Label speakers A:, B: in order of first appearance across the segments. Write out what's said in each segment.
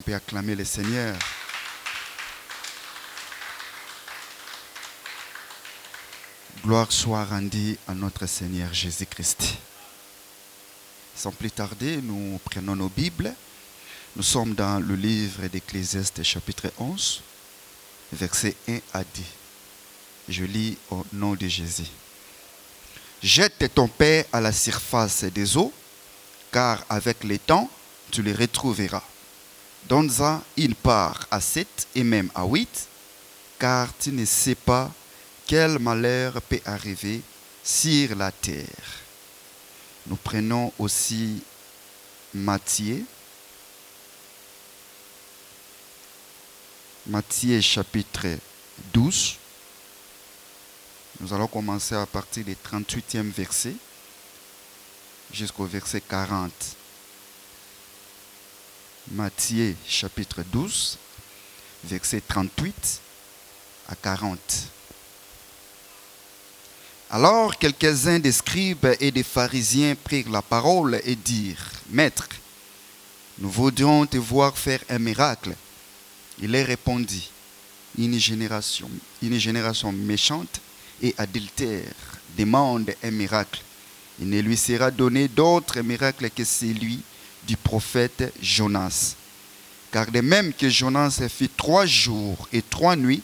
A: On peut acclamer le Seigneur. Gloire soit rendue à notre Seigneur Jésus-Christ. Sans plus tarder, nous prenons nos Bibles. Nous sommes dans le livre d'Ecclésiaste chapitre 11, versets 1 à 10. Je lis au nom de Jésus. Jette ton paix à la surface des eaux, car avec le temps, tu les retrouveras. Donne-en une part à 7 et même à 8, car tu ne sais pas quel malheur peut arriver sur la terre. Nous prenons aussi Matthieu chapitre 12. Nous allons commencer à partir du 38e verset jusqu'au verset 40. Matthieu chapitre 12, verset 38 à 40. Alors quelques-uns des scribes et des pharisiens prirent la parole et dirent, « Maître, nous voudrions te voir faire un miracle. » Il leur répondit, une génération méchante et adultère demande un miracle. Il ne lui sera donné d'autre miracle que celui du prophète Jonas. Car de même que Jonas fit 3 jours et 3 nuits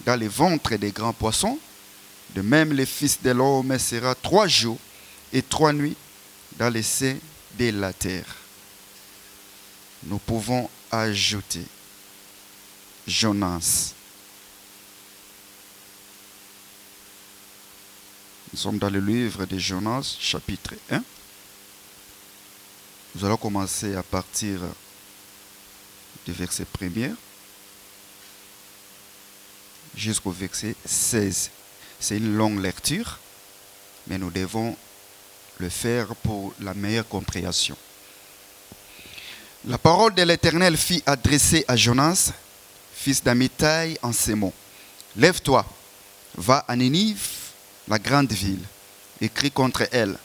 A: dans le ventre des grands poissons, de même le Fils de l'homme sera 3 jours et 3 nuits dans le sein de la terre. Nous pouvons ajouter Jonas. Nous sommes dans le livre de Jonas, chapitre 1. Nous allons commencer à partir du verset 1er jusqu'au verset 16. C'est une longue lecture, mais nous devons le faire pour la meilleure compréhension. La parole de l'Éternel fut adressée à Jonas, fils d'Amittai, en ces mots. « Lève-toi, va à Ninive, la grande ville, et crie contre elle,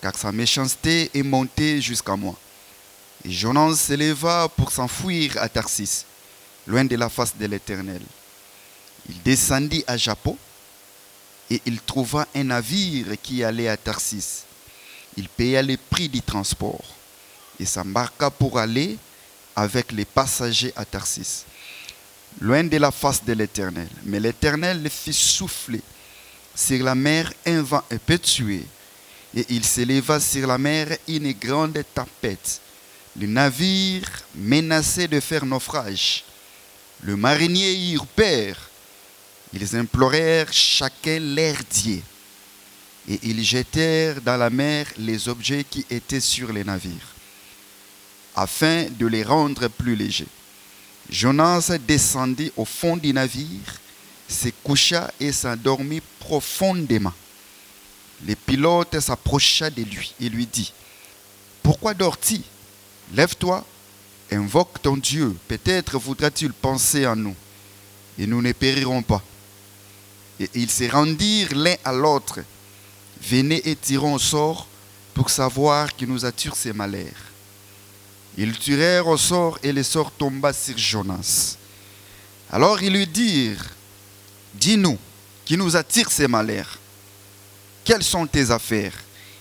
A: car sa méchanceté est montée jusqu'à moi. » Et Jonas se leva pour s'enfuir à Tarsis, loin de la face de l'Éternel. Il descendit à Jappo, et il trouva un navire qui allait à Tarsis. Il paya le prix du transport et s'embarqua pour aller avec les passagers à Tarsis, loin de la face de l'Éternel. Mais l'Éternel le fit souffler sur la mer un vent impétueux, et il s'éleva sur la mer une grande tempête. Le navire menaçait de faire naufrage. Le marinier eurent peur. Ils implorèrent chacun leur Dieu, et ils jetèrent dans la mer les objets qui étaient sur les navires, afin de les rendre plus légers. Jonas descendit au fond du navire, se coucha et s'endormit profondément. Le pilote s'approcha de lui et lui dit, « Pourquoi dors-tu? Lève-toi, invoque ton Dieu, peut-être voudra-t-il penser en nous, et nous ne périrons pas. » Et ils se rendirent l'un à l'autre. « Venez et tirons au sort pour savoir qui nous attire ces malheurs. » Ils tirèrent au sort et le sort tomba sur Jonas. Alors ils lui dirent, « Dis-nous, qui nous attire ces malheurs? Quelles sont tes affaires?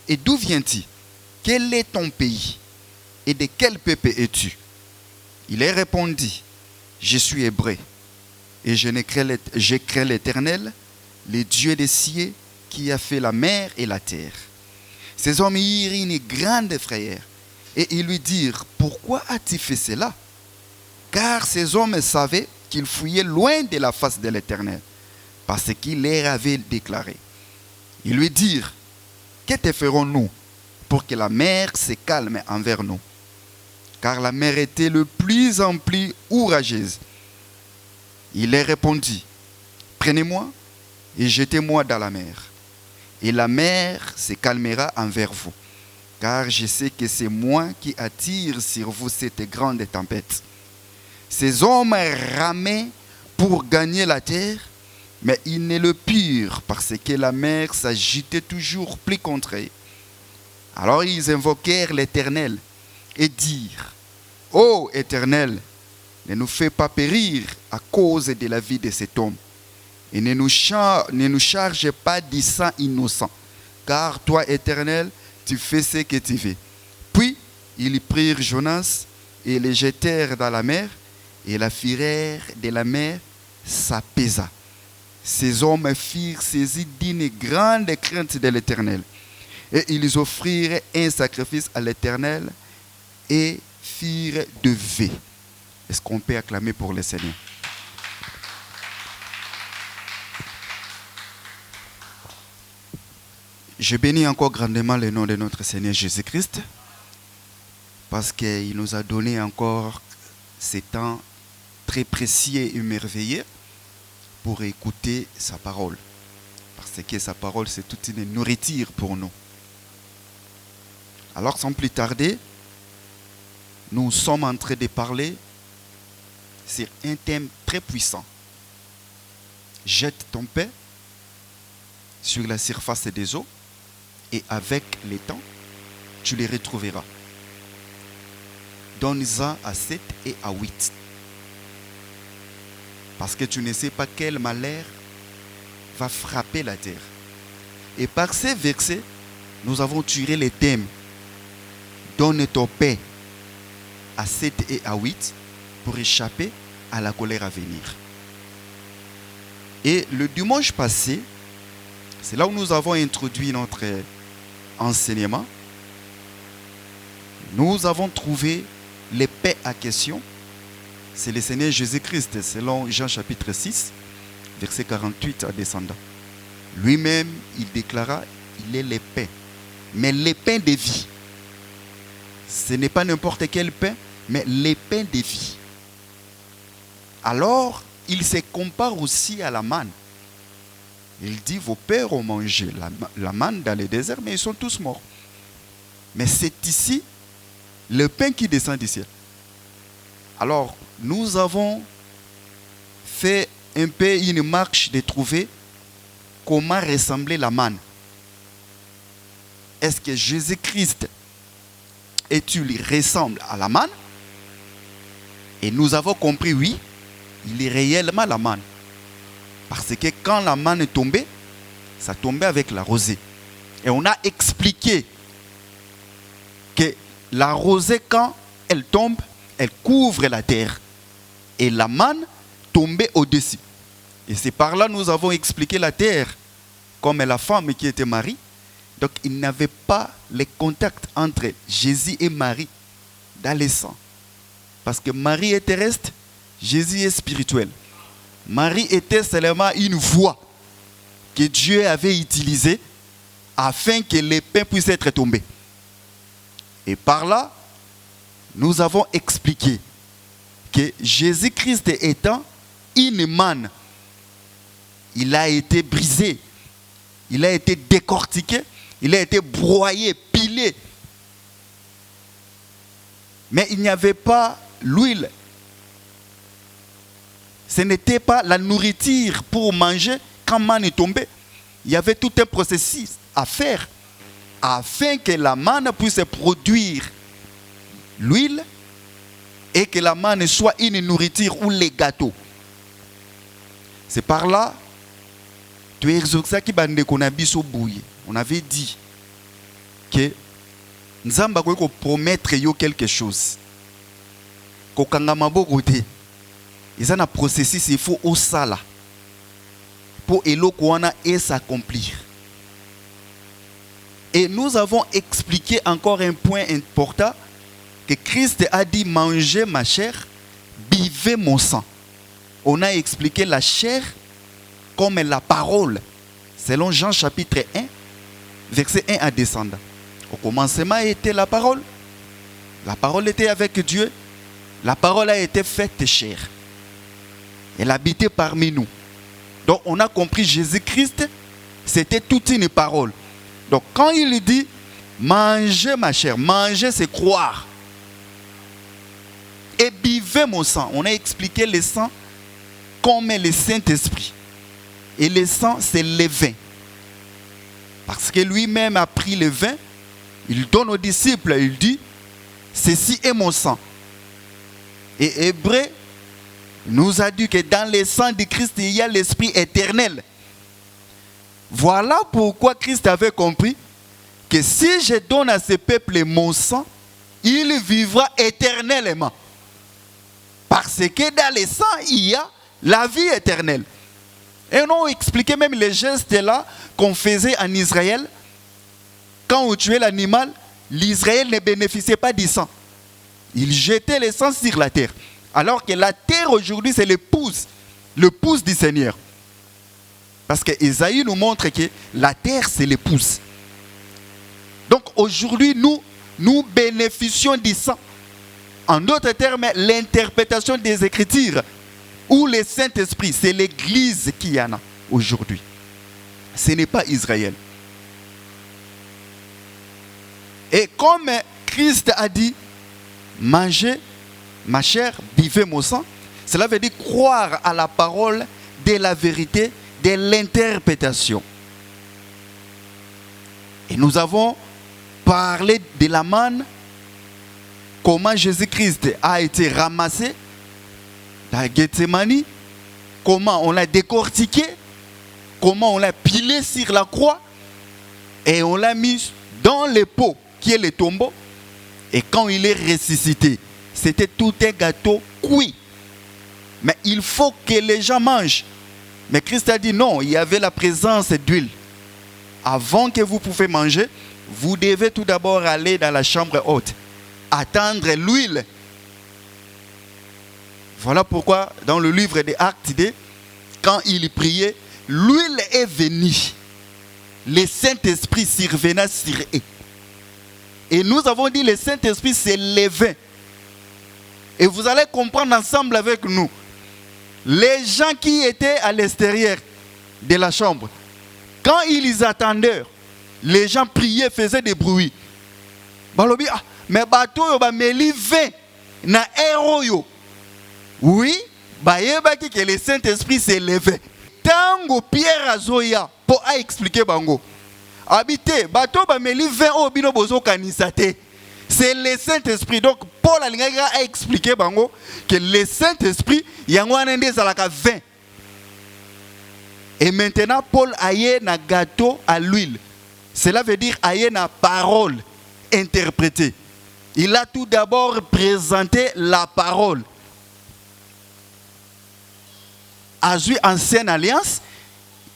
A: Et d'où viens-tu? Quel est ton pays? Et de quel peuple es-tu? » Il leur répondit, « Je suis hébreu, et je crains l'Éternel, le Dieu des cieux, qui a fait la mer et la terre. » Ces hommes eurent une grande frayeur, et ils lui dirent, « Pourquoi as-tu fait cela? » Car ces hommes savaient qu'ils fuyaient loin de la face de l'Éternel, parce qu'il leur avait déclaré. Ils lui dirent, « Que te ferons-nous pour que la mer se calme envers nous? » Car la mer était de plus en plus orageuse. Il leur répondit, « Prenez-moi et jetez-moi dans la mer, et la mer se calmera envers vous, car je sais que c'est moi qui attire sur vous cette grande tempête. » Ces hommes ramaient pour gagner la terre, mais ils ne le purent parce que la mer s'agitait toujours plus contre eux. Alors ils invoquèrent l'Éternel et dirent, « Ô Éternel, ne nous fais pas périr à cause de la vie de cet homme. Et ne nous charge pas du sang innocent. Car toi, Éternel, tu fais ce que tu veux. Puis, ils prirent Jonas et le jetèrent dans la mer. Et la fureur de la mer s'apaisa. Ces hommes furent saisis d'une grande crainte de l'Éternel. Et ils offrirent un sacrifice à l'Éternel et firent de vœux. Est-ce qu'on peut acclamer pour le Seigneur? Je bénis encore grandement le nom de notre Seigneur Jésus-Christ parce qu'il nous a donné encore ces temps très précieux et merveilleux pour écouter sa parole. Parce que sa parole, c'est toute une nourriture pour nous. Alors, sans plus tarder, nous sommes en train de parler sur un thème très puissant. Jette ton paix sur la surface des eaux et avec le temps, tu les retrouveras. Donne-en à 7 et à 8. Parce que tu ne sais pas quel malheur va frapper la terre. Et par ces versets, nous avons tiré les thèmes. Donne ton paix à 7 et à 8 pour échapper à la colère à venir. Et le dimanche passé, c'est là où nous avons introduit notre enseignement. Nous avons trouvé les paix à question. C'est le Seigneur Jésus-Christ, selon Jean chapitre 6, verset 48 à descendant. Lui-même, il déclara, il est le pain. Mais le pain de vie. Ce n'est pas n'importe quel pain, mais le pain de vie. Alors, il se compare aussi à la manne. Il dit, vos pères ont mangé la manne dans le désert, mais ils sont tous morts. Mais c'est ici le pain qui descend du ciel. Alors, nous avons fait un peu une marche de trouver comment ressemblait la manne. Est-ce que Jésus-Christ est-il ressemble à la manne? Et nous avons compris, oui, il est réellement la manne. Parce que quand la manne tombait, ça tombait avec la rosée. Et on a expliqué que la rosée, quand elle tombe, elle couvre la terre. Et la manne tombait au-dessus. Et c'est par là que nous avons expliqué la terre comme la femme qui était Marie. Donc il n'y avait pas le contact entre Jésus et Marie dans le sang. Parce que Marie est terrestre, Jésus est spirituel. Marie était seulement une voie que Dieu avait utilisée afin que les pains puissent être tombés. Et par là, nous avons expliqué que Jésus-Christ étant une manne, il a été brisé, il a été décortiqué, il a été broyé, pilé. Mais il n'y avait pas l'huile. Ce n'était pas la nourriture pour manger quand manne est tombée. Il y avait tout un processus à faire afin que la manne puisse produire l'huile et que la manne soit une nourriture ou les gâteaux. C'est par là on avait dit que nous avons promettre quelque chose. Il y a un processus, il faut au sala pour et s'accomplir. Et nous avons expliqué encore un point important que Christ a dit, mangez ma chair, buvez mon sang. On a expliqué la chair comme la parole, selon Jean chapitre 1, verset 1 à descendant. Au commencement était la parole était avec Dieu, la parole a été faite chair. Elle habitait parmi nous. Donc on a compris Jésus-Christ, c'était toute une parole. Donc quand il dit, mangez ma chair, manger c'est croire. Et buvez mon sang. On a expliqué le sang comme le Saint-Esprit. Et le sang, c'est le vin. Parce que lui-même a pris le vin, il donne aux disciples, il dit, ceci est mon sang. Et Hébreu nous a dit que dans le sang de Christ, il y a l'esprit éternel. Voilà pourquoi Christ avait compris que si je donne à ce peuple mon sang, il vivra éternellement. Parce que dans le sang, il y a la vie éternelle. Et on a expliqué même les gestes là qu'on faisait en Israël. Quand on tuait l'animal, l'Israël ne bénéficiait pas du sang. Il jetait le sang sur la terre. Alors que la terre aujourd'hui, c'est l'épouse du Seigneur. Parce que Isaïe nous montre que la terre, c'est l'épouse. Donc aujourd'hui, nous bénéficions du sang. En d'autres termes, l'interprétation des Écritures ou le Saint-Esprit, c'est l'Église qui en a aujourd'hui. Ce n'est pas Israël. Et comme Christ a dit, mangez ma chair, buvez mon sang, cela veut dire croire à la parole de la vérité, de l'interprétation. Et nous avons parlé de la manne, comment Jésus-Christ a été ramassé dans Gethsemane, comment on l'a décortiqué, comment on l'a pilé sur la croix, et on l'a mis dans le pot qui est le tombeau. Et quand il est ressuscité, c'était tout un gâteau cuit. Mais il faut que les gens mangent. Mais Christ a dit non, il y avait la présence d'huile. Avant que vous pouvez manger, vous devez tout d'abord aller dans la chambre haute, attendre l'huile. Voilà pourquoi dans le livre des Actes, quand il priait, l'huile est venue. Le Saint-Esprit survenait sur eux. Et nous avons dit le Saint-Esprit s'est levé. Et vous allez comprendre ensemble avec nous. Les gens qui étaient à l'extérieur de la chambre, quand ils attendaient, les gens priaient, faisaient des bruits. Mais bateau yo ba meli 20 na héros. Oui, que le Saint-Esprit s'est levé. Tango Pierre Azoya pour expliquer bango. Habité, bateau ba meli 20 au bino bozo kanisate. C'est le Saint-Esprit. Donc Paul a expliqué bango que le Saint-Esprit yangwanende zalaka 20. Et maintenant Paul aye na gâteau à l'huile. Cela veut dire aye na parole interprétée. Il a tout d'abord présenté la parole. À lui, ancienne alliance,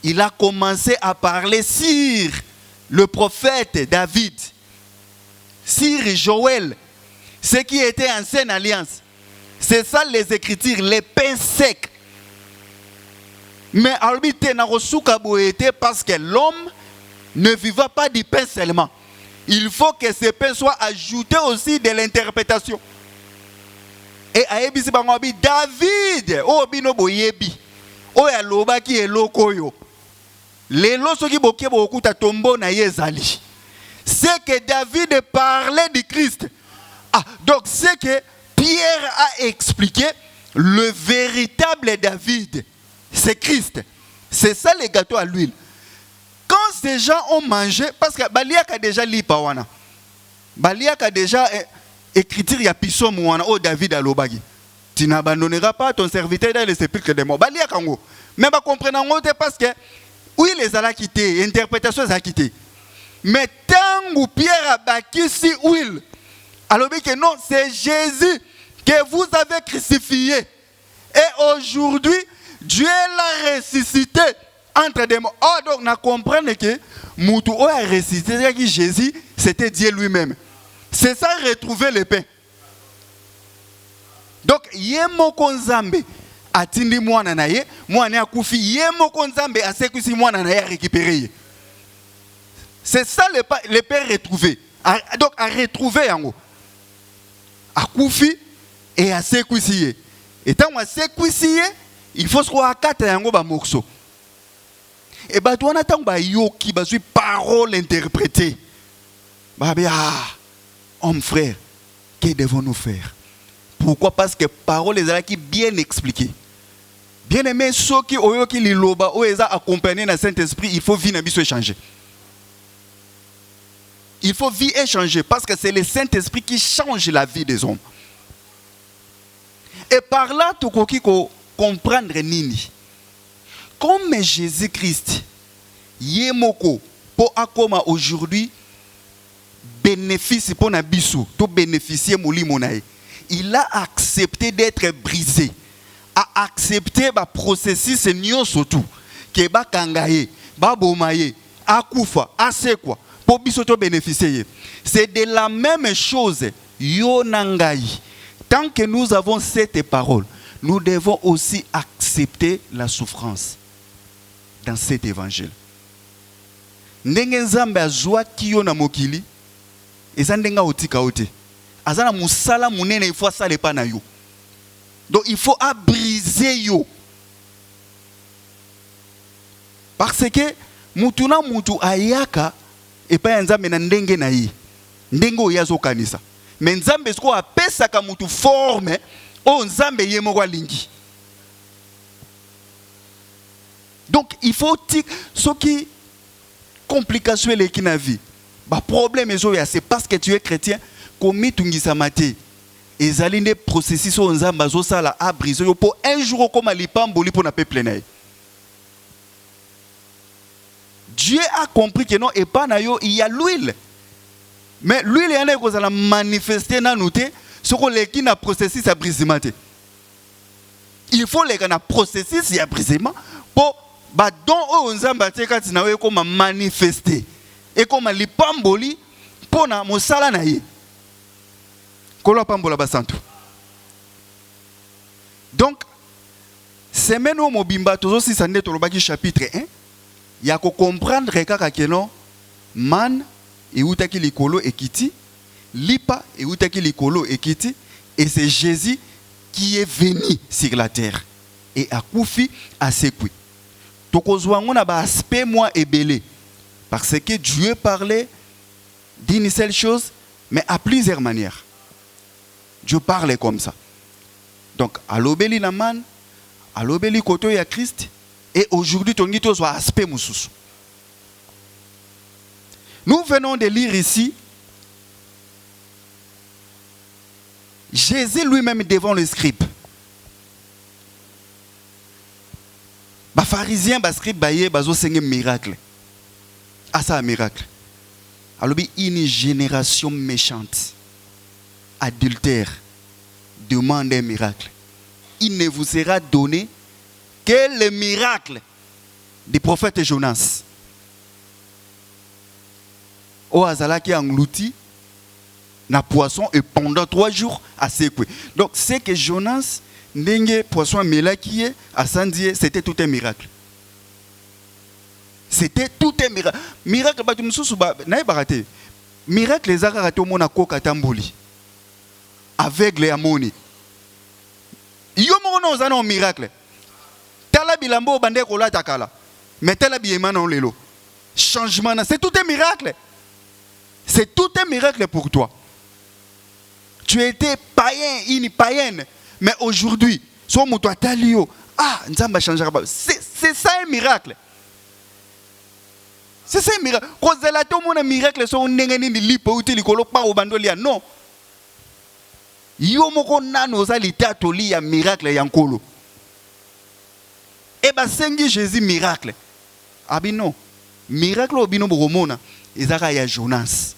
A: il a commencé à parler sur le prophète David, sur Joël, ce qui était ancienne alliance. C'est ça les Écritures, les pains secs. Mais parce que l'homme ne vivra pas du pain seulement. Il faut que ces pains soient ajoutés aussi de l'interprétation. Et David, c'est que David parlait du Christ. Donc c'est que Pierre a expliqué le véritable David. C'est Christ. C'est ça le gâteau à l'huile. Quand ces gens ont mangé, parce que Baliak a déjà lu Pawana. Baliak a déjà écriture ya Pissom wana o David a lobagi. Tu n'abandonneras pas ton serviteur dans le sépulcre des morts. Baliak ango. Mais ba comprendre parce que oui les ala quitté, interprétation les a quitté. Mais tant Pierre a bâti si huile. Alors que non, c'est Jésus que vous avez crucifié. Et aujourd'hui, Dieu l'a ressuscité entre des morts. Oh, donc, on comprend que Moutou a ressuscité, que Jésus, c'était Dieu lui-même. C'est ça, retrouver le pain. Donc, yemo konzambe atindi mwana na ye, mwana akufi yemo konzambe asekusi mwana na ye récupérer. C'est ça le pain retrouvé. Donc, à retrouver yango. Akufi et asekusi. Et tant qu'on asekusi, il faut se croire à 4 yango ba morceau. Et bah toi n'attends pas yoki bah suis parole interprétée. Bah bien homme frère, que devons-nous faire? Pourquoi? Parce que parole les a qui bien expliqué. Bien aimé ceux qui oyoki liloba o eza accompagné dans Saint-Esprit, il faut vivre na biso échanger. Il faut vivre échanger parce que c'est le Saint-Esprit qui change la vie des hommes. Et par là, tu peux comprendre nini. Comme Jésus-Christ, Yemoko, pour akoma aujourd'hui, bénéfice pour Nabisu, tout bénéficier mouli monaï. Il a accepté d'être brisé, a accepté le processus nyon surtout, que ba kangaye, ba bomaye, akufa, asekwa, pour bisoto bénéficier. C'est de la même chose, yo nangai. Tant que nous avons cette parole, nous devons aussi accepter la souffrance dans cet évangile. Ndenge nzambe azwa kiyo na mokili, eza ndenga otika ote. Azana musala munene il faut ça pas na yo. Donc il faut briser yo. Parce que mutuna mutu ayaka et pas nzambe na ndenge na yi. Ndenge oyazo kanisa. Mais nzambe sko apesa ka mutu forme o nzambe yemoko lingi. Donc il faut ce qui complication les qui na vie. Bah problème c'est parce que tu es chrétien comme tungisa maté. Ezali ne processus o nzamba zo sala a briser pour un jour comme lipamboli pour na peuple na. Dieu a compris que non et pas na yo il y a l'huile. Mais l'huile il y en a qui manifester na noté ce qu'on les qui na processus à brisement. Il faut les na processus ya brisement pour ba don o nzamba te kati na we comme manifester et comme lipamboli pour na mosala na ye. Donc, semaine où mobimba toujours si ça n'est pas chapitre 1, il y a que comprendre que non man et utaki likolo ekiti, lipa et utaki likolo ekiti, et c'est Jésus qui est venu sur la terre et a koufi à sekui. Tokozwa ngona ba aspect moi ebelé parce que Dieu parlait d'une seule chose mais à plusieurs manières. Dieu parle comme ça. Donc, à l'obéli la man, à l'obéli koto ya Christ, et aujourd'hui, ton gito soit aspect moussous. Nous venons de lire ici, Jésus lui-même devant le scribe. Les pharisiens, les scribes, ils ont un miracle. Ah, ça, un miracle. Alors, une génération méchante, adultère, demande un miracle. Il ne vous sera donné que le miracle du prophète Jonas. Au Azala qui a englouti na poisson et pendant 3 jours à secouer. Donc c'est que Jonas n'engue poisson melaki à Sandier, c'était tout un miracle. C'était tout un miracle. Miracle ba tumsusu ba na barate. Miracle les akarato mona ko katamboli. Aveugle et amoni. Yo mono zana un miracle. Tala bilambo bande ko la takala. Mais tala biema non lelo. Changement, c'est tout un miracle. C'est tout un miracle pour toi. Tu étais païen, une païenne, mais aujourd'hui, so moto atalio, ah, nzamba changera. C'est ça un miracle. C'est ça un miracle. Cause la to mona miracle so ndengeni ni lipo uti likolo pa obandolia non. Yo moko nano za litatoli ya miracle ya nkolo. Et bah sengi Jésus miracle. Abi non. Miracle obino boromona ezaka ya Jonas.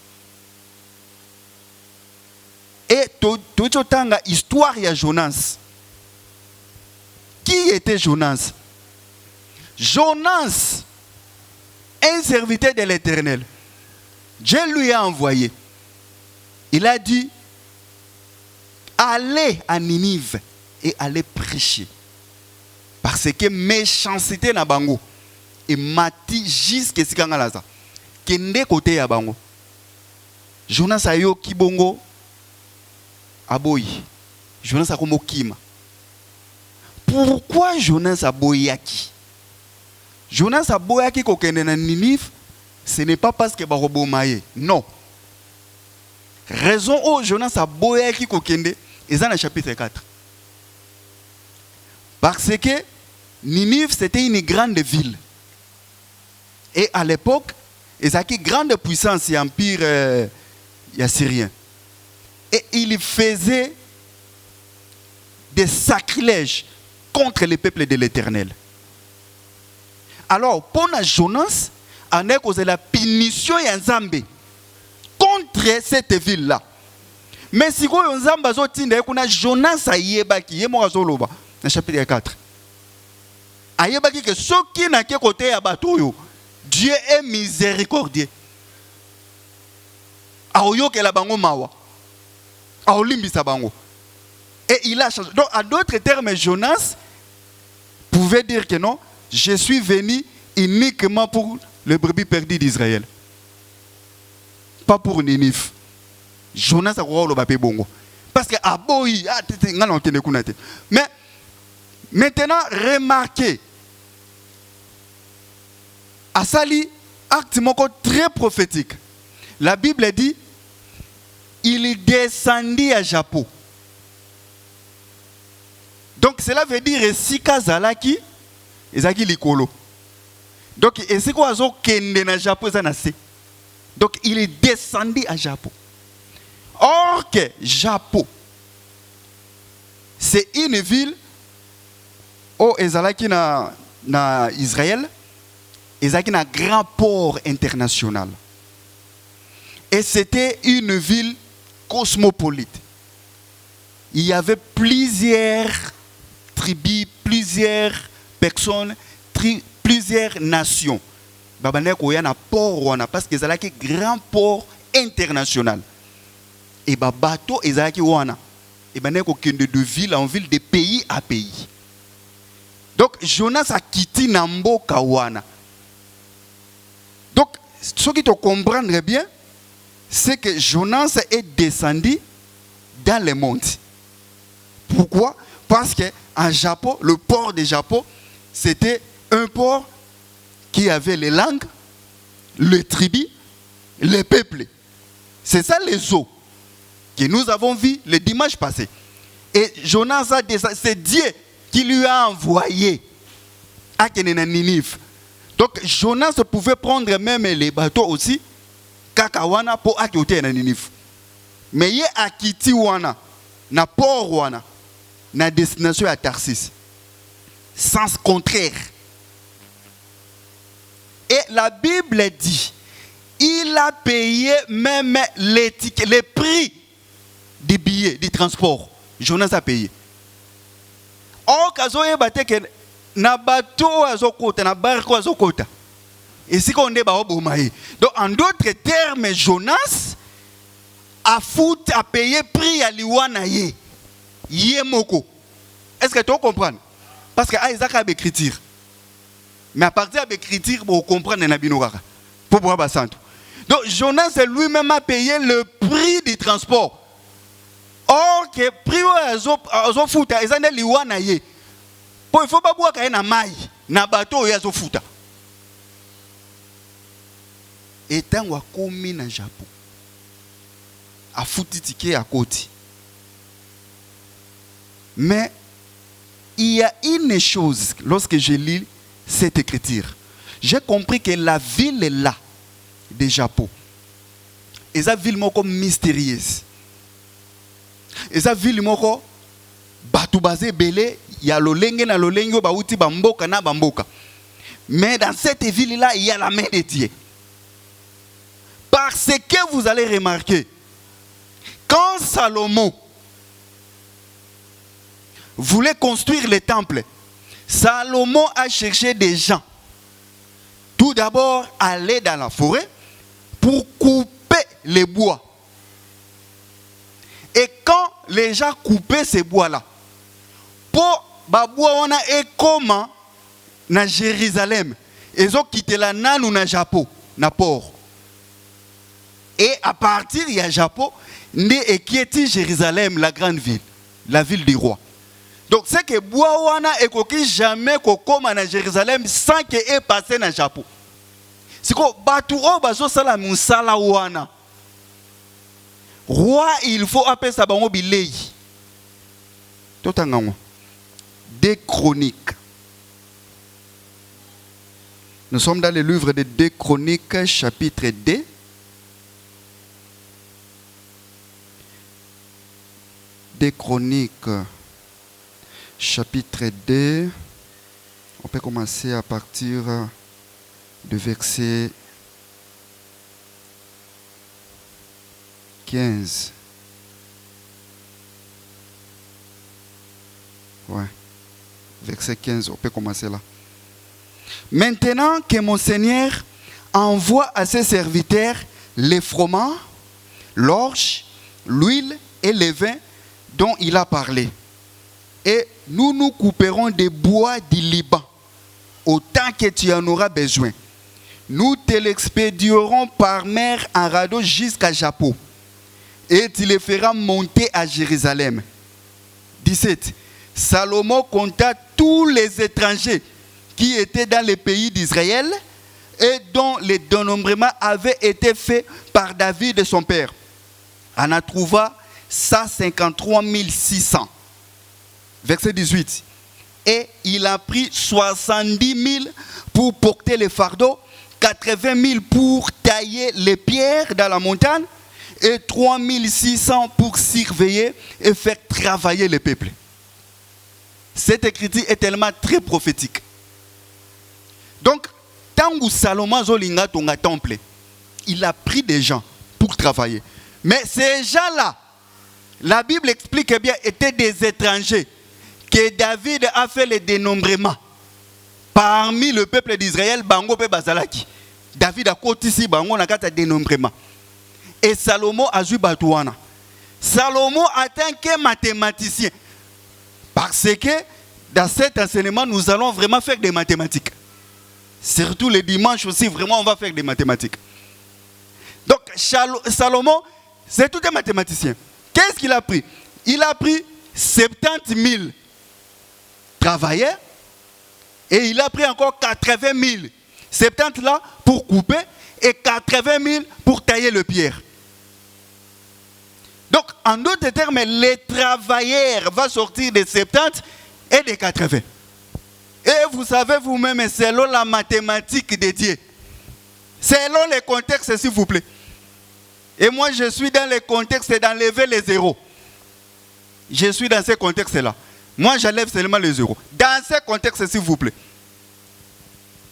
A: Et tout tanga histoire ya Jonas. Qui était Jonas? Jonas, un serviteur de l'Éternel. Dieu lui a envoyé. Il a dit, allez à Ninive et allez prêcher. Parce que méchanceté na bango. Et mati jusqu'à ce qu'on a là. Kende côté ya bango. Jonas a yo kibongo. Aboyi. Jonas a comme kima. Pourquoi Jonas a boyaki? Jonas a boyaki kokende na Ninive, ce n'est pas parce que barobo maye. Non. Raison où Jonas a boyaki kokende, et dans le chapitre 4. Parce que Ninive c'était une grande ville. Et à l'époque, ils avaient une grande puissance et empire assyrien. Et il faisait des sacrilèges contre les peuples de l'Éternel. Alors, pour Jonas, on a causé la punition et Nzambe contre cette ville-là. Mais si vous avez Jonas a yebaki, dans le chapitre 4. A yebaki que ceux qui n'ont pas côté à bateau, Dieu est miséricordieux. Aoyo ke la bango mawa. Aolimbisa bango. Et il a changé. Donc, en d'autres termes, Jonas pouvait dire que non, je suis venu uniquement pour le brebis perdu d'Israël. Pas pour Ninive. Jonas a quoi le bapé bongo. Parce que aboyi, mais maintenant, remarquez, Asali, acte très prophétique. La Bible dit, il descendit à Japon. Donc cela veut dire Sika Zalaki, Ezaki Likolo. Donc, et c'est quoi Kende na Japon zanase. Donc il est descendu à Japon. Or que Japon, c'est une ville où Ezalaki na Israël, Ezalaki na grand port international. Et c'était une ville cosmopolite. Il y avait plusieurs tribus, plusieurs personnes, plusieurs nations. Il y a un port, parce que c'est un grand port international. Et les bateaux, ils ont de ville en ville, de pays à pays. Donc, Jonas a quitté Nambo Kawana. Donc, ce qui te comprendre bien, c'est que Jonas est descendu dans le monde. Pourquoi? Parce qu'en Japon, le port de Japon, c'était un port qui avait les langues, les tribus, les peuples. C'est ça les eaux que nous avons vus le dimanche passé. Et Jonas a descendu, c'est Dieu qui lui a envoyé à Ninive. Donc Jonas pouvait prendre même les bateaux aussi, Kakawana pour accueillir Ninive. Mais il a quitté Wana, na port Wana, na destination à Tarsis. Sens contraire. Et la Bible dit, il a payé même les prix des billets, du transport. Jonas a payé. Or, na bateau azokota, na barco azokota. Et si on est donc en d'autres termes, Jonas a payé prix à liwana ye. Yemoko. Est-ce que tu comprends? Parce que Isaac a écriture. Mais à partir de l'écriture, pour comprendre Nabinouara. Pour pouvoir basanto. Donc Jonas lui-même a payé le prix du transport. Or que prix azo futa ezane liwana ye. Pour il faut pas boire na mai na bateau azo futa. Et tant wa komi na Japon. A futi ticket à côté. Mais il y a une chose lorsque je lis cette écriture. J'ai compris que la ville est là de Japon. Et cette ville est mystérieuse. Et cette ville est batubazé belé, il y a l'olenge na l'olenge bauti bamboka na bamboka. Mais dans cette ville là, il y a la main de Dieu. Parce que vous allez remarquer, quand Salomon voulait construire le temple, Salomon a cherché des gens. Tout d'abord, aller dans la forêt pour couper les bois. Et quand les gens coupaient ces bois-là, pour baboua on a comment na Jérusalem, ils ont quitté la nan ou na Japon, na port. Et à partir de Japon, et qui était Jérusalem, la grande ville, la ville du roi. Donc c'est que Boawana et Koki jamais comme à Jérusalem sans qu'il ait passé dans le Japon. C'est que Batouo Bazo Sala Moussala Wana. Roi, il faut appeler ça Bango Bilei. Totangango. Des Chroniques. Nous sommes dans le livre de 2 Chroniques, chapitre 2. Des Chroniques. chapitre 2. On peut commencer à partir de verset 15. Ouais. Verset 15, on peut commencer là. Maintenant que mon Seigneur envoie à ses serviteurs les froments, l'orge, l'huile et le vin dont il a parlé. Et nous nous couperons des bois du Liban autant que tu en auras besoin. Nous te l'expédierons par mer en radeau jusqu'à Jappo. Et tu les feras monter à Jérusalem. 17. Salomon compta tous les étrangers qui étaient dans les pays d'Israël et dont le dénombrement avait été fait par David son père. On a trouvé 153 600. Verset 18. Et il a pris 70 000 pour porter les fardeaux, 80 000 pour tailler les pierres dans la montagne et 3 600 pour surveiller et faire travailler le peuple. Cette écriture est tellement très prophétique. Donc, tant que Salomon Zolinga Tonga temple, il a pris des gens pour travailler. Mais ces gens-là, la Bible explique bien, étaient des étrangers que David a fait le dénombrement. Parmi le peuple d'Israël, Bango pe Bazalaki. David a côté Bango n'a qu'à dénombrement. Et Salomon a joué Batouana. Salomon en tant que mathématicien. Parce que dans cet enseignement, nous allons vraiment faire des mathématiques. Surtout les dimanches aussi, vraiment, on va faire des mathématiques. Donc, Salomon, c'est tout un mathématicien. Qu'est-ce qu'il a pris? Il a pris 70 000 travailleurs et il a pris encore 80 000. 70 là pour couper et 80 000 pour tailler le pierre. Donc, en d'autres termes, les travailleurs vont sortir de 70 et de 80. Et vous savez vous-même, selon la mathématique de Dieu, selon les contextes, s'il vous plaît. Et moi, je suis dans le contexte d'enlever les zéros. Je suis dans ce contexte-là. Moi, j'enlève seulement les zéros. Dans ce contexte, s'il vous plaît.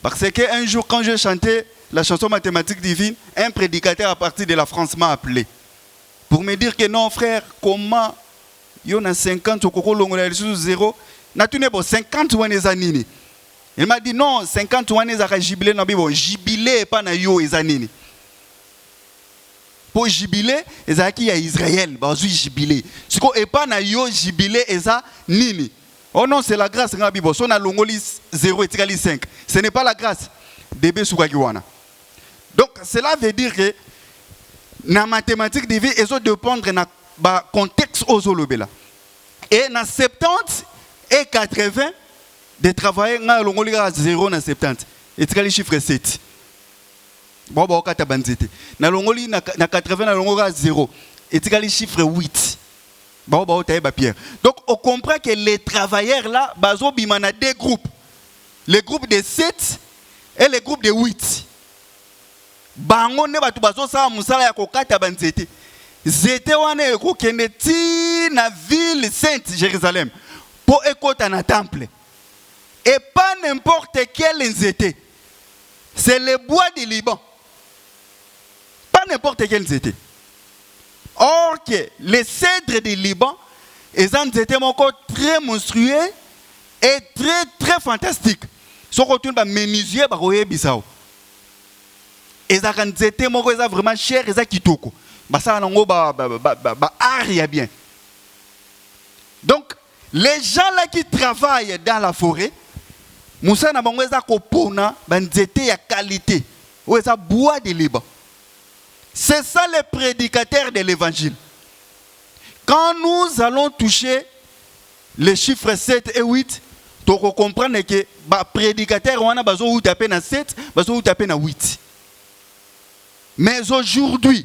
A: Parce qu'un jour, quand je chantais la chanson mathématique divine, un prédicateur à partir de la France m'a appelé. Pour me dire que non, frère, comment il y en a 50 au coco longue sur 0, n'a tu n'es pas 50 ou les anini. Il m'a dit non, 50 ou les a jubilé na bibo, jubilé pas na yo les anini. Pour jubilé, les a qui a Israël, bah oui jubilé. Ce qu'on est pas na yo jubilé eza nini. Oh non, c'est la grâce na bibo. Son a longoli 0 et 5. Ce n'est pas la grâce. Débé sukagiwana. Donc cela veut dire que dans la mathématique de vie, ils ont dépendre dans le contexte aux olobela. Et dans 70 et 80, des travailleurs ont 0 dans 70. Et c'est le chiffre 7. Bon, bon, on a banzité. Dans 80, on a 0. Et c'est le chiffre 8. Bon, bon, on a pierre. Donc, on comprend que les travailleurs là, ils ont deux groupes. Le groupe de 7 et le groupe de 8. Bango ne batu bazo sa musala ya kokata banzete. Zete wane ko kende ti na ville sainte Jérusalem pour ekota na temple. Et pas n'importe quel nzete. C'est le bois du Liban. Pas n'importe quel nzete. Or que les cèdres du Liban, ils ont été très monstrueux et très très fantastiques. Ce qu'on tourne menuisier ba roye bisao. Et ça quand c'était vraiment cher et ça kitoko. Bah ça nango ba aria bien. Donc les gens là qui travaillent dans la forêt, Moussa na bango za kopona banzete ya qualité. Ou ça bois de Liban. C'est ça les prédicateurs de l'évangile. Quand nous allons toucher les chiffres 7 et 8, tu comprends que ba prédicateur on a besoin de taper na 7, besoin de taper na 8. Mais aujourd'hui,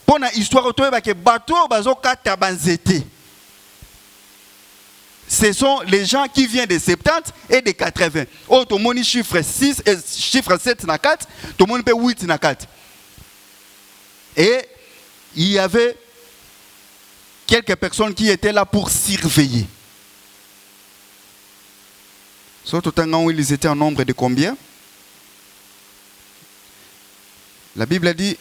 A: pour l'histoire, ce sont les gens qui viennent de 70 et de 80. Oh, tout le monde chiffre 6 et chiffre 7 na 4, tout le monde peut 8 na 4. Et il y avait quelques personnes qui étaient là pour surveiller. Surtout où ils étaient en nombre de combien? La Bible a dit,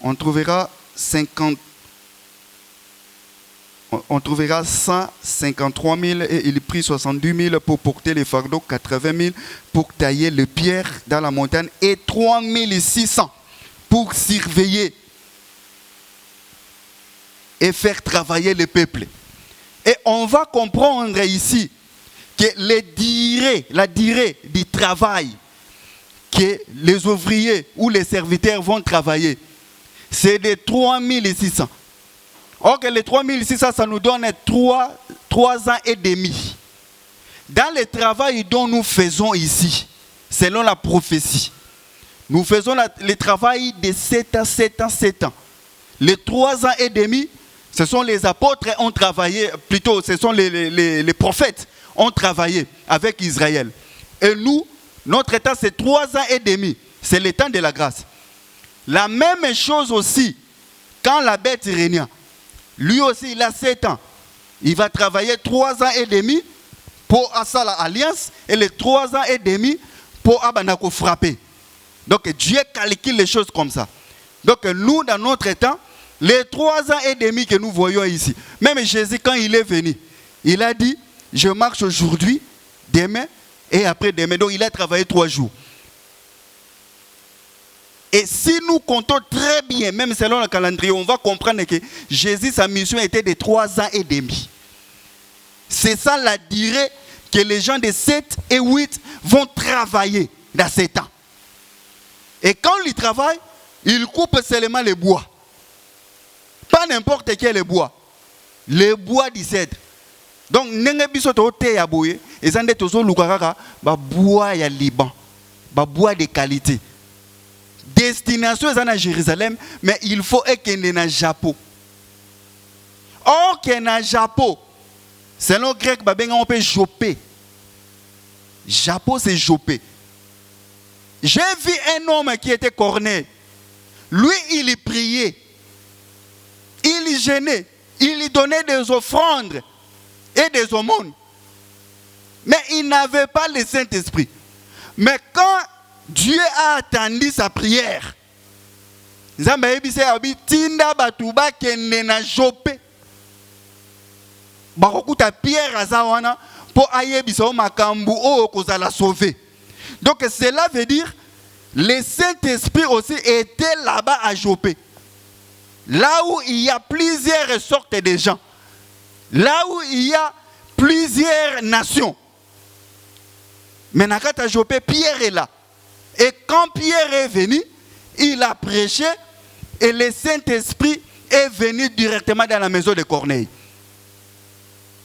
A: on trouvera 153 000 et il prit 70 000 pour porter les fardeaux, 80 000 pour tailler les pierres dans la montagne et 3 600 pour surveiller et faire travailler le peuple. Et on va comprendre ici que la durée du travail que les ouvriers ou les serviteurs vont travailler, c'est de 3 600. Or que les 3 600, ça nous donne 3 ans et demi. Dans le travail dont nous faisons ici, selon la prophétie, nous faisons le travail de 7 ans. Les 3 ans et demi, ce sont les apôtres qui ont travaillé, plutôt ce sont les prophètes qui ont travaillé avec Israël. Et nous, notre temps c'est 3 ans et demi. C'est le temps de la grâce. La même chose aussi, quand la bête régna, lui aussi il a 7 ans. Il va travailler 3 ans et demi pour Assa l'alliance et les 3 ans et demi pour Abanako frapper. Donc Dieu calcule les choses comme ça. Donc nous, dans notre temps, les 3 ans et demi que nous voyons ici, même Jésus, quand il est venu, il a dit, je marche aujourd'hui, demain et après-demain. Donc il a travaillé 3 jours. Et si nous comptons très bien, même selon le calendrier, on va comprendre que Jésus, sa mission était de 3 ans et demi. C'est ça la durée que les gens de 7 et 8 vont travailler dans ces temps. Et quand ils travaillent, ils coupent seulement les bois. Pas n'importe quel bois. Les bois du cèdre. Donc, nenge biso to te ya boye, ezande tozo lukaka ba bois ya Liban, ba bois de qualité. Destination est à Jérusalem, mais il faut qu'il y ait un Japon. Or, qu'il y ait un Japon, selon le grec, on peut Jopé. Japon, c'est Jopé. J'ai vu un homme qui était corné. Lui, il priait. Il gênait. Il donnait des offrandes et des aumônes. Mais il n'avait pas le Saint-Esprit. Mais quand Dieu a attendu sa prière, Nzambe yebise abi tinda batuba kende na Jopé. Bakokuta Pierre azawana pour ayebisa o makambu o kozala sauver. Donc cela veut dire le Saint-Esprit aussi était là-bas à Jopé. Là où il y a plusieurs sortes de gens. Là où il y a plusieurs nations. Mais à Jopé, Pierre est là. Et quand Pierre est venu, il a prêché et le Saint-Esprit est venu directement dans la maison de Corneille.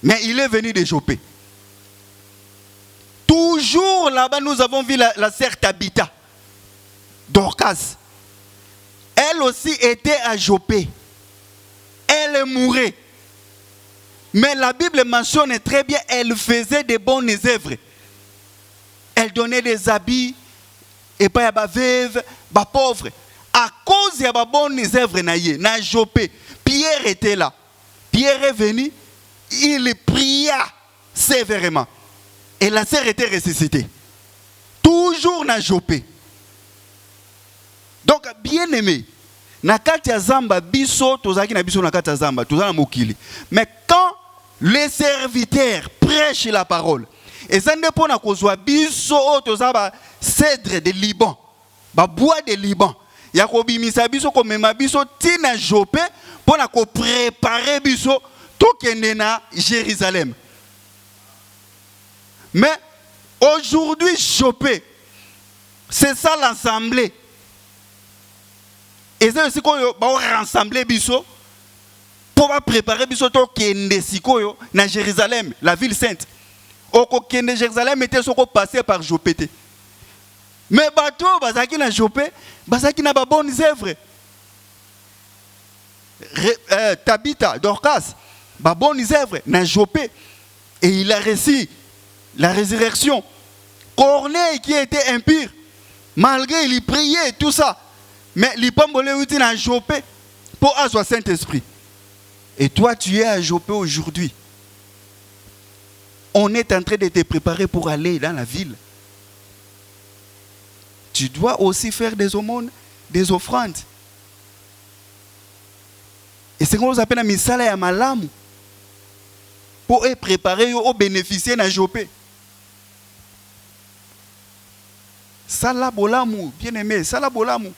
A: Mais il est venu de Jopé. Toujours là-bas, nous avons vu la sœur Tabitha, Dorcas. Elle aussi était à Jopé. Elle mourait. Mais la Bible mentionne très bien, elle faisait de bonnes œuvres. Elle donnait des habits, et pas les veuves, les pauvres. À cause de les bonnes œuvres, na Jopé, Pierre était là. Pierre est venu, il pria sévèrement. Et la sœur était ressuscitée. Toujours na Jopé. Donc, bien aimé, na kati ya zamba biso tozaki na biso na kati ya zamba tozana mokili. Mais quand les serviteurs prêchent la parole, et ça ne peut pas kozwa biso tozaba cèdre de Liban, ba bois de Liban. Ya ko bimisa biso ko mema biso tina Jopé pour na ko préparer biso to kende na Jérusalem. Mais aujourd'hui Jopé, c'est ça l'assemblée. Et c'est aussi qu'on va rassembler biso pour préparer biso to kende sikoyo na Jérusalem, la ville sainte. Oko kende Jérusalem était soko passé par Jopé. Mais bateau bazaki na Jopé, bazaki na ba bonnes œuvres. Tabitha, Dorcas, ba bonnes œuvres na Jopé. Et il a reçu la résurrection. Corneille qui était impur, malgré il priait et tout ça. Mais il peut me à Jopé pour avoir Saint-Esprit. Et toi, tu es à Jopé aujourd'hui. on est en train de te préparer pour aller dans la ville. Tu dois aussi faire des aumônes, des offrandes. Et c'est comme ça appelle misala ya malamu pour être préparé au bénéficier na Jopé. Sala bolamu, bien aimé, sala bolamu.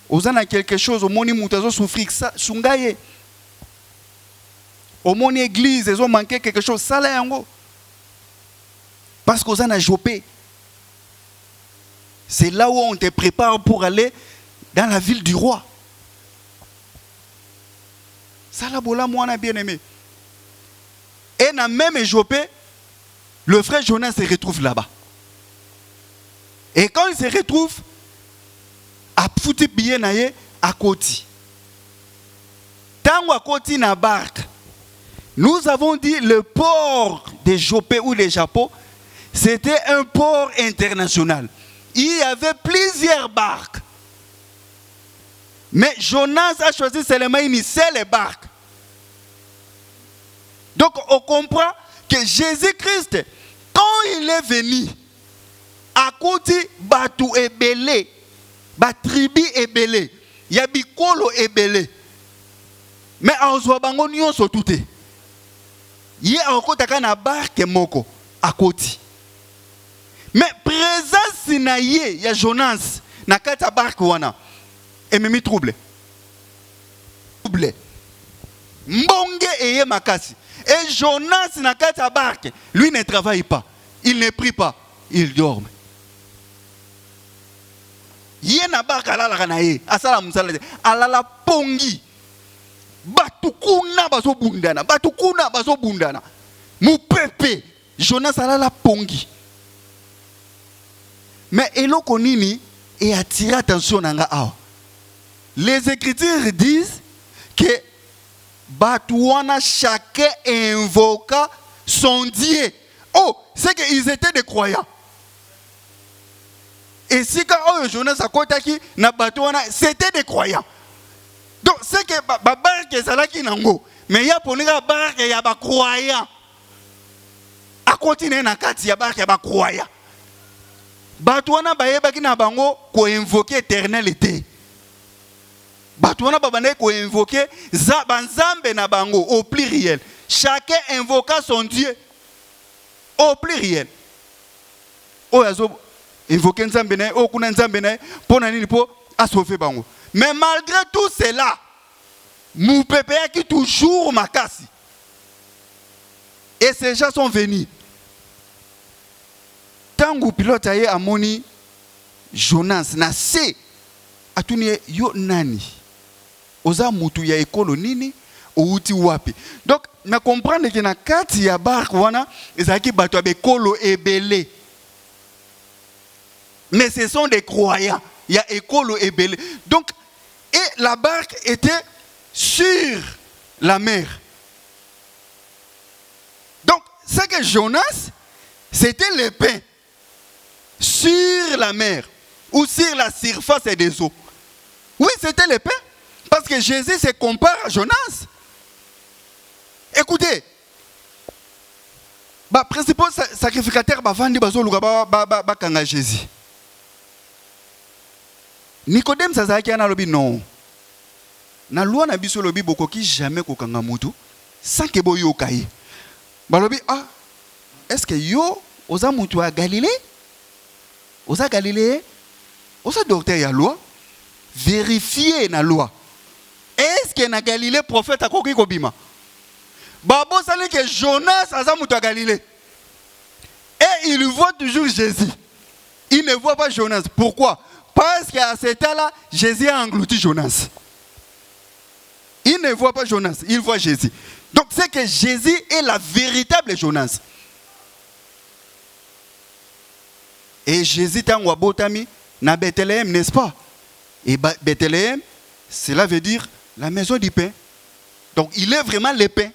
A: Ozana quelque chose, au moni moutazo souffrir ça, sungaye. Au moni église, ils ont manqué quelque chose, sala yango. Parce qu'Ozana Jopé. C'est là où on te prépare pour aller dans la ville du roi. Sala bolamu, on a bien aimé. Et dans même Jopé, le frère Jonas se retrouve là-bas. Et quand il se retrouve, à foutu billet naye à Koti. Tango à Koti na barque. Nous avons dit le port de Jopé ou de Japon, c'était un port international. Il y avait plusieurs barques. Mais Jonas a choisi seulement une seule barque. Donc on comprend que Jésus-Christ, quand il est venu, à côté batu ebele, batribi ebele, yabikolo ebele, mais en zobango nyonso tout est. Yé en côté kana barque moko à côté. Mais présence na yé ya Jonas na kata barque wana et memi trouble. Trouble. Mbonge eye makasi. Et Jonas na kata barque, lui ne travaille pas, il ne prie pas, il dort. Yena barka alala kanaye asala musala alala pongi batukuna baso bundana mupepe Jonas alala pongi. Mais eloko nini et attire attention nanga awa. Les Écritures disent que batuana chacun invoqua son Dieu. Oh, c'est qu'ils étaient des croyants. Et si quand Jonas a contacté na batuana, c'était des croyants. Donc c'est que barque ezalaki nango, mais ya poninga barque ya ba croyants. A continuer na kati ya barque ya ba croyants. Batuana bayebaki na bango ko invoquer éternalité. Batuana babane ko invoquer banzambe na bango au pluriel. Chacun invoqua son Dieu au pluriel. Oh yazo invoquer nzambe na o kuna nzambe na pona nini po a sauver bango. Mais malgré tout cela, mou pepe qui toujours makasi. Et ces gens sont venus. Tangu pilote aye amoni Jonas na se atuni yo nani. Oza mutu ya ekolo nini outi wapi. Donc na comprendre que na kati ya barque wana ezaki bato ya bekolo ebele. Mais ce sont des croyants. Il y a école et belé. Donc, et la barque était sur la mer. Donc, c'est que Jonas, c'était le pain sur la mer ou sur la surface des eaux. Oui, c'était le pain. Parce que Jésus se compare à Jonas. Écoutez, le principal sacrificateur va vendre Jésus. Nicodème Sazaki ana lobi non. Na loi na biso lobi bokoki jamais kokanga mutu sans que boyo kai. Ba lobi ah est-ce que yo oza mutu a Galilée? Oza Galilée? Oza docteur ya loi? Vérifier na loi. Est-ce que na Galilée prophète akoki kobima? Babo sali que Jonas aza mutu a Galilée. Et il voit toujours Jésus. Il ne voit pas Jonas. Pourquoi? Parce qu'à cet temps-là, Jésus a englouti Jonas. Il ne voit pas Jonas, il voit Jésus. Donc c'est que Jésus est la véritable Jonas. Et Jésus est en Botami, na Bethléem, n'est-ce pas? Et Bethléem, cela veut dire la maison du pain. Donc il est vraiment le pain.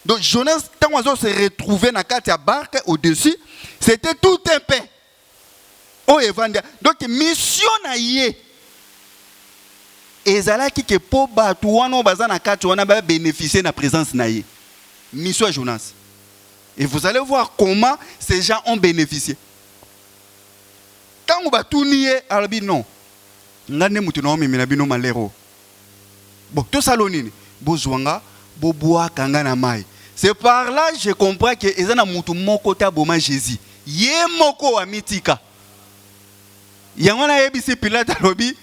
A: Donc Jonas, quand on se retrouvait dans la barque au-dessus, c'était tout un pain. Oh, donc mission na yé ezalaki ke po batu wana baza na kati wana ba bénéficier na présence na yé mission Jonas Et vous allez voir comment ces gens ont bénéficié. Quand on va tout nier, alors non. Bon, tout ça, c'est par là que je comprends que les gens ont moko taboma Jésus. Yé moko a mitika. Yangona ebisi Pilate alobi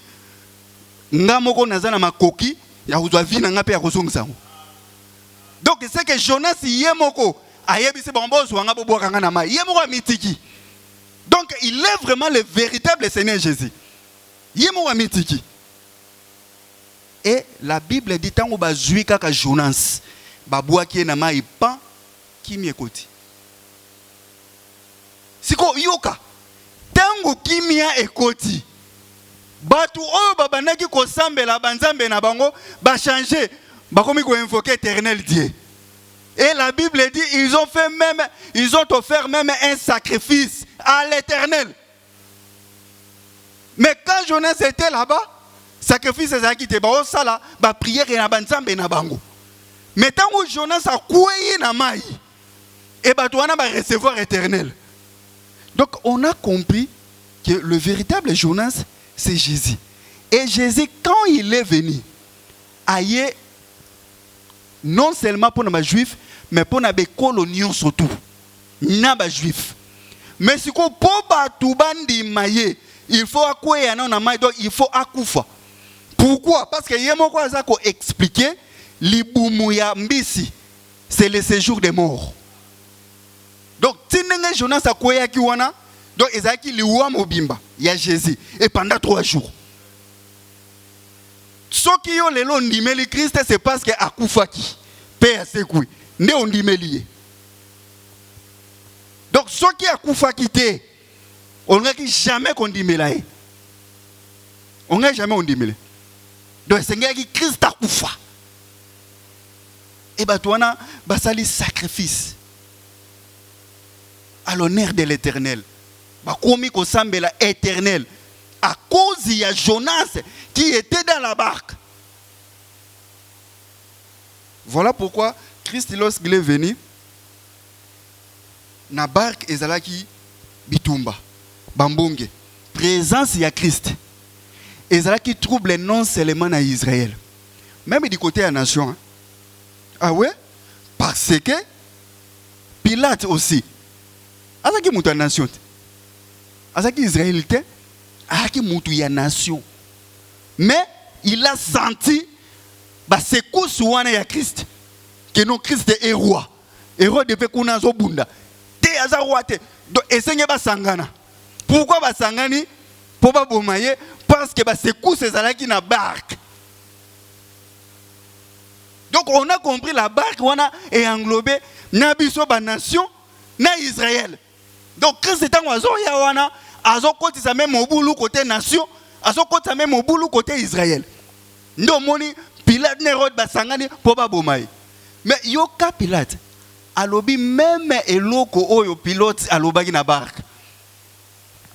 A: nga moko nazana makoki ya uzwa vina ngape ya kozongisa. Donc c'est que Jonas yé moko a yebisi bombo zwanga bobo kanga na mai. Yé moko a mitiki. Donc il est vraiment le véritable Seigneur Jésus. Yé moko a mitiki. Et la Bible dit tango bazui kaka Jonas babua qui na mai pan qui miekoti. Siko yoka tango kimia ekoti batu oyo babandaki kosambela banzambe na bango ba changer bakomi ko invoquer éternel Dieu. Et la Bible dit ils ont offert même un sacrifice à l'Éternel. Mais quand Jonas était là-bas, sacrifice ezaki te ba sala ba prière na banzambe na bango. Mais tango Jonas a koué na mai et batu wana ba recevoir éternel. Donc on a compris que le véritable Jonas, c'est Jésus. Et Jésus, quand il est venu, aïe, non seulement pour les juifs, mais pour les coloniaux surtout. Les juifs. Mais si pour batubandi maye, il faut accueillir un homme, donc il faut akoufa. Pourquoi? Parce que yemo kwa zako expliquer libumuya mbisi, c'est le séjour des morts. Donc, si Jonas a quoi qui wana, donc Ezaki liwa mobimba, il y a Jésus et pendant 3 jours. Ce qui ont le long d'imeli Christ, c'est parce que akufaki, père c'est quoi, ne on dimeli. Donc, ce qui akufaki te, on n'a jamais qu'on dimeli. On n'a jamais on dimeli. Donc, c'est qui Christ akufa. Et bah toi na basali sacrifice à l'honneur de l'Éternel. Bakomi ko sambela éternel à cause de Jonas qui était dans la barque. Voilà pourquoi Christ lorsqu'il est venu na barque ezalaki bitumba bambonge présence ya Christ ezalaki trouble non seulement na Israël même du côté de la nation. Hein? Ah ouais, parce que Pilate aussi azaki mutu ya nation azaki israélite azaki mutu ya nation mais il a senti secousse wana ya Christ que non Christ est roi devait kuna zo bunda te aza roi te donc esenge basangana pourquoi basangani pour ba bomaye parce que secousse ezalaki na barque. Donc on a compris la barque wana est englobée na biso ba nation na Israël. Donc Christ est en oiseau yawana azo koti sa même mobulu côté nation azo koti sa même mobulu côté Israël. Ndo moni Pilate Hérode basangani po ba bomai. Mais yoka Pilate alobi même eloko oyo pilote alobaki na barque.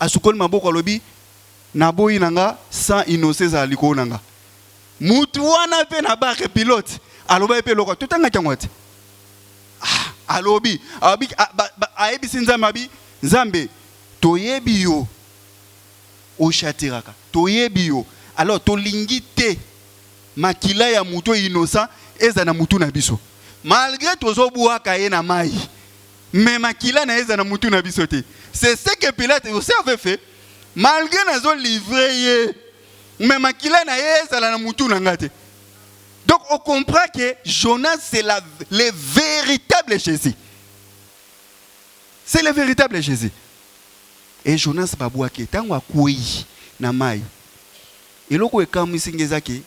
A: Asukoli maboko alobi na boyi nanga sans innocence aliko nanga. Mutu wana pe na barque pilote aloba pe loko tutanga kyangwati. Alobi ayebi sinza mabi Nzambe toyebi yo oshatiraka toyebi yo alors tolingi te makila ya muto innocent eza na mutu na biso malgré tozo buaka ye na mai mais makila na eza na mutu na biso te. C'est ce que Pilate aussi avait fait malgré nazo livré ye mais makila na eza na mutu na ngate. Donc on comprend que Jonas c'est le véritable Jésus. C'est le véritable Jésus. Et Jonas babouake tango akui na mai. Eloko ekamu isingezake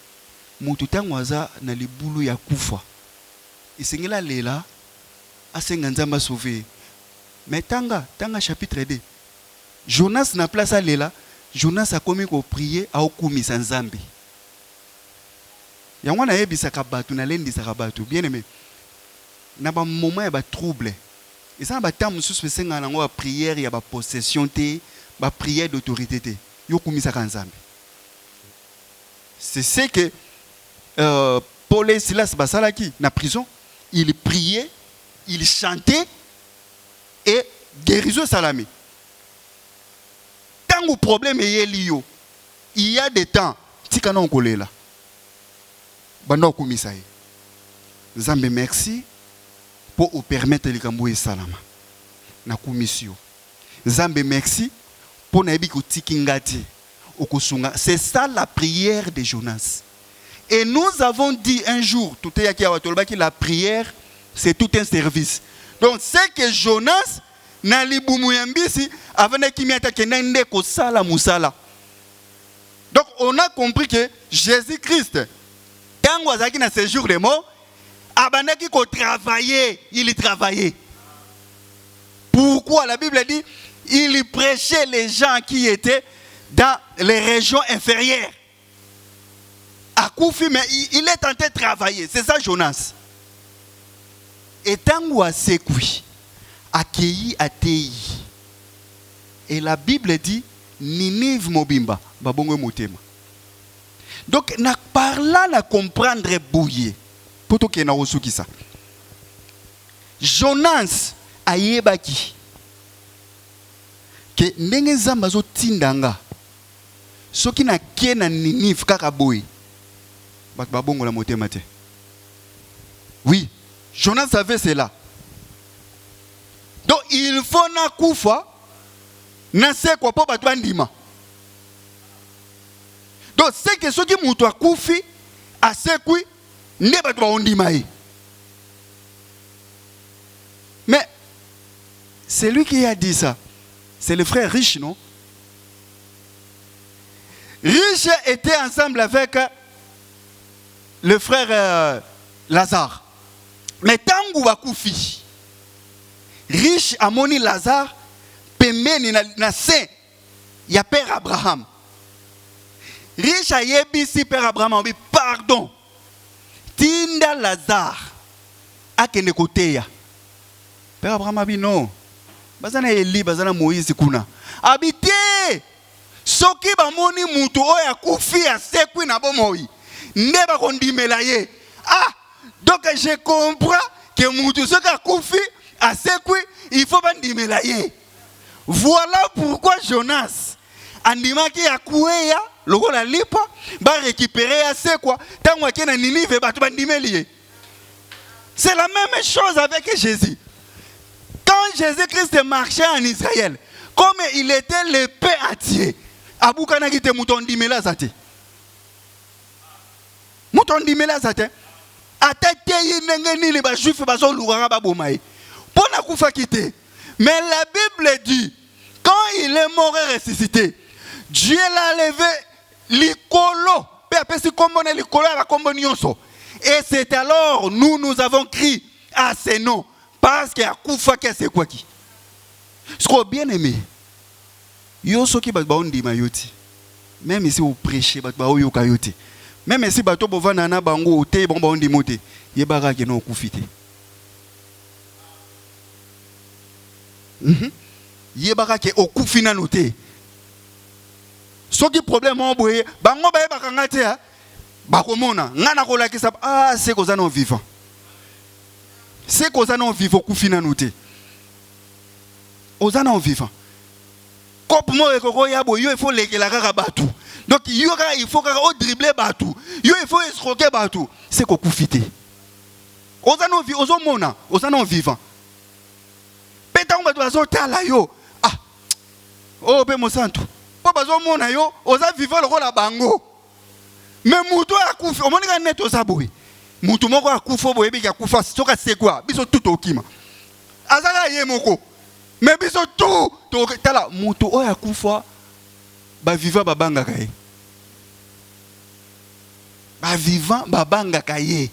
A: mutu tango aza na libulu ya kufa. Isingela lela asenga nzamba sauver. Mais tanga chapitre 2. Jonas na place à lela, Jonas a commis ko prier a okumisa nzambe. Yango na yebisaka batu na lendisaka batu bien aimé. Na ba moment ya ba trouble. Et ça ba temps mususu pesenga nango ba prière ya ba possession te, ba prière d'autorité te. Yo kumisaka nzambe. C'est ce que Paul et Silas basalaki na prison, il priait, il chantait guérison salami. Tant que problème est lié, il y a des temps, si on est là, bando komisaï. Zambe merci pour vous permettre de camboyer salama. Na commission. Zambe merci pour na ebi ko tikingati okusunga. C'est ça la prière de Jonas. Et nous avons dit un jour, tout est que la prière c'est tout un service. Donc c'est que Jonas na libumuyambisi avant qu'il m'attaque nende ko sala musala. Donc on a compris que Jésus-Christ quand on a dans ce jour de mort, abanaki ko travailler, il travaillait. Pourquoi la Bible dit il prêchait les gens qui étaient dans les régions inférieures. À Koufi, mais il est tenté de travailler. C'est ça Jonas. Et tant qu'on s'est accueilli à Tei. Et la Bible dit Ninive Mobimba, Babongo Motema. Donc, par là, on comprendre bouillé. Pour tout que nous avons ça. Jonas a yebaki que ndenge nzamba zo tindanga soki na kie na Ninive kaka boy bat babongo la motema te. Oui, Jonas savait cela. Donc il faut na kufa na se kwa po bat bandima. Donc c'est que soki mutu akufi asekwi ne bat ba ondima yi. Mais c'est lui qui a dit ça. C'est le frère riche, non? Riche était ensemble avec le frère Lazare. Mais tant que Koufi, riche a moni Lazare, pemeni na saint, il y a père Abraham. Riche a yebisi père Abraham, on dit pardon. Tinda Lazare, a kene kote ya. Père Abraham a dit non. Bazana Eli, bazana Moïse kuna. Habité. Soki ba moni mutu oya kufi a sekwi na bomoi. Neba kondimela ye. Ah, donc je comprends que mutu soki a kufi a sekwi, il faut bandimela ye. Voilà pourquoi Jonas andimaki ya kueya, logo la lipa, ba récupérer a sekwa, tango akena Ninive ba bandimeli ye. C'est la même chose avec Jésus. Quand Jésus-Christ marchait en Israël, comme il était l'épée à tirer, Aboukana qui te mouton dimela zate. Mouton dimela zate. Atete yinengeni les juifs baso lourara babomae. Pona kufa kite. Mais la Bible dit, quand il est mort et ressuscité, Dieu l'a levé l'icolo. Pe apesi kombone l'icolo la kombonionso. Et c'est alors nous avons crié à ces noms. Parce qu'il y a Koufa qui c'est quoi qui. Ce qu'on bien aimé. Yo soki bat baondi mayoti. Même ici au prêcher bat bao yo kayoti. Même ici bato bovana na bango te bon baondi mote. Yebara ke no koufite. Yebara ke okufina note. Soki problème on boye bango ba yebaka ngate ha. Bakomona ngana ko la kisa ah c'est qu'on non vivant. C'est qu'on a vivant koufina noté. On a vivant. Comme moi et Koko Yabo, il faut les batou. Donc il faut dribbler batou. Il faut escroquer batou. C'est qu'on koufite. On a vivant. On a vivant. Pétan on va tala yo. Ah. Oh be mo santo. Papa zo mona yo, on a vivant le rôle à bango. Mais mouto a koufi. On m'a net aux abouis. Mutu moko akufa boyebi ya kufa soka sekwa biso tout okima azala ye moko mais biso tout to tala mutu oya kufa ba vivant babanga kaye ba vivant babanga kaye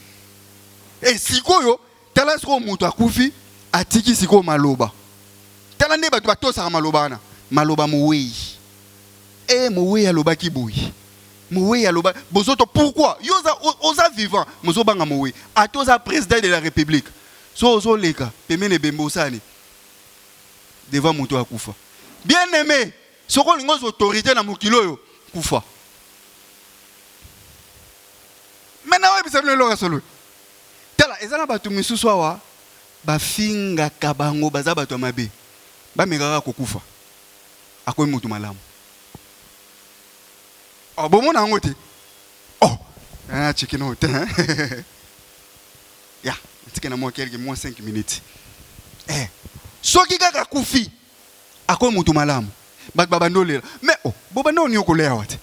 A: et sikoyo tala siko mutu akufi atiki siko maloba tala ne batu batosa maloba na maloba muwei muwei aloba kiboyi Moué aloba bozoto pourquoi oza vivant mozo banga moué atoza président de la République so zo leka pemene bembo sani devant moto akufa bien aimé soko lingos autorité na mokilo yo kufa maintenant ouais bisa le solo tala ezana batu misusu wa ba finga kabango baza batu mabe ba megara kokufa akoy mutu malamu oh bon mona ngote oh ah chicken out ya tikena mo quelques moins 5 minutes soki kaka kufi akoy mutu malamu bat baba ndolela mais oh boba no ni okolea wate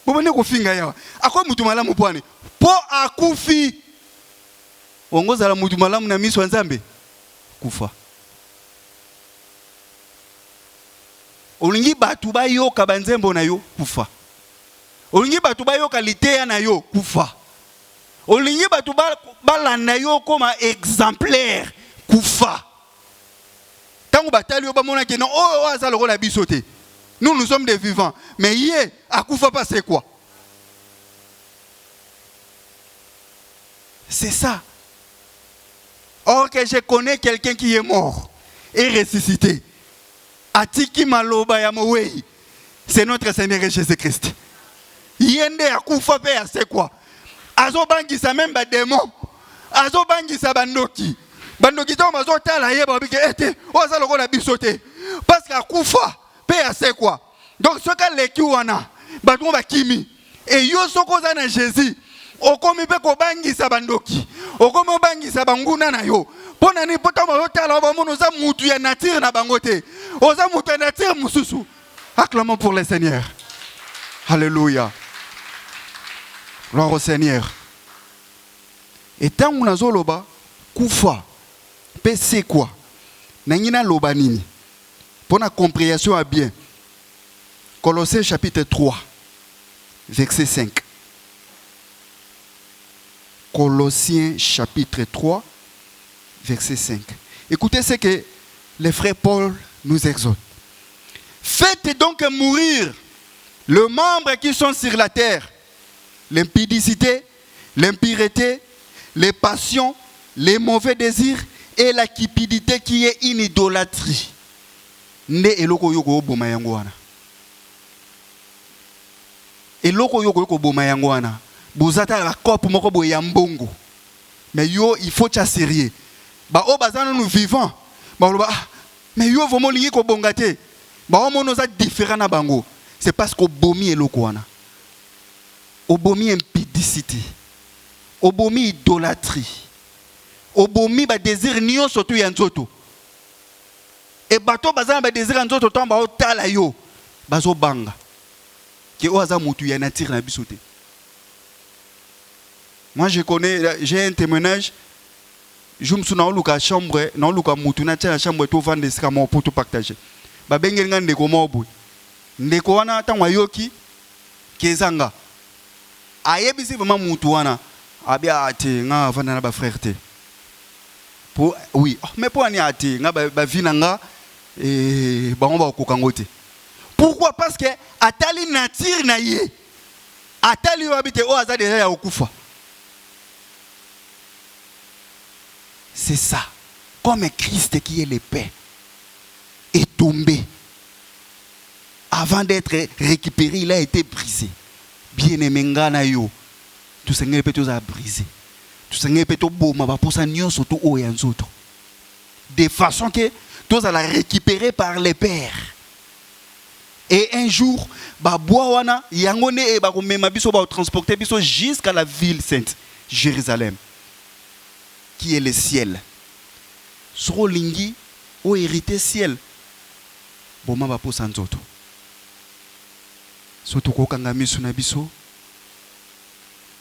A: boba ne kofinga yawa akoy mutu malamu pwane po akufi ongoza la mutu malamu na miso nzambe kufa olingi batu bayoka banzembo na yo kufa olingi batu bayoka liteya na yo kufa olingi batu balanda yo koma exemplaire kufa tango batali yo bamona ke non oh aza lokola biso te nous sommes des vivants mais yé akufa pas c'est quoi c'est ça. Or que je connais quelqu'un qui est mort et ressuscité. Atiki maloba ya mowei. C'est notre Seigneur Jésus-Christ. Yende akufa pe c'est quoi? Azo bangisa même ba démon. Azo bangisa bandoki. Bandoki to mazo tala yeba bike ete oza lokola bisote. Parce que akufa pe c'est quoi? Donc ce ka leki wana batu ba kimi et yo soko za na Jésus. Okomi pe ko bangisa bandoki. Okomi bangisa banguna na yo. Pona ni poto mo tala ba mono za mutu ya nature na bangote. Oza mutu ya nature mususu. Acclamons pour le Seigneur. Alléluia. Gloire au Seigneur. Et tant on a zoloba kufa pe c'est quoi? Nangina loba nini? Pour la compréhension à bien. Colossiens chapitre 3 verset 5. Colossiens chapitre 3 verset 5. Écoutez ce que le frère Paul nous exhorte. Faites donc mourir les membres qui sont sur la terre, l'impudicité, l'impureté, les passions, les mauvais désirs et la cupidité qui est une idolâtrie. Ne eloko yoko boma yango wana. Eloko yoko boma yango wana. Bozata la coupe moko boye ya mbongo. Mais yo il faut être sérieux. Ba o bazana nous vivants. Ba mais yo vraiment lingi ko bongate. Ba o mono za différent na bango. C'est parce qu'au bomi eloko wana. Au bomi impudicité. Au bomi idolâtrie. Au bomi ba désir nyo surtout ya nzoto. Et bato bazana ba désir nzoto tamba o tala yo. Bazo banga. Ki o aza mutu ya nature na bisote. Moi je connais, j'ai un témoignage. Je me suis dans la chambre, dans la chambre tout vendre des scamons pour tout partager. Ba bengel nga ndeko mobu. Ndeko wana tangwa yoki kezanga. Ayebisi vraiment mutu wana. Abia ate nga vanda na ba frère te. Pour oui, mais pour ani ate nga ba vinanga et ba on ba kokangote. Pourquoi? Parce que atali nature na ye. Atali yo habite o aza déjà ya okufa. C'est ça. Comme Christ qui est le Père est tombé. Avant d'être récupéré, il a été brisé. Bien-aimé ngana yo. Tout ce qui peut tout brisé. Tout ce qui peut tout beau, mais pour ça nous surtout au et en autres. De façon que tout ça la récupéré par le Père. Et un jour, ba boawana yangone e ba ko mema biso ba transporter biso jusqu'à la ville sainte, Jérusalem. Qui est le ciel. Soro lingi o hérité ciel. Boma ba posa nzoto. Soto ko kanga miso na biso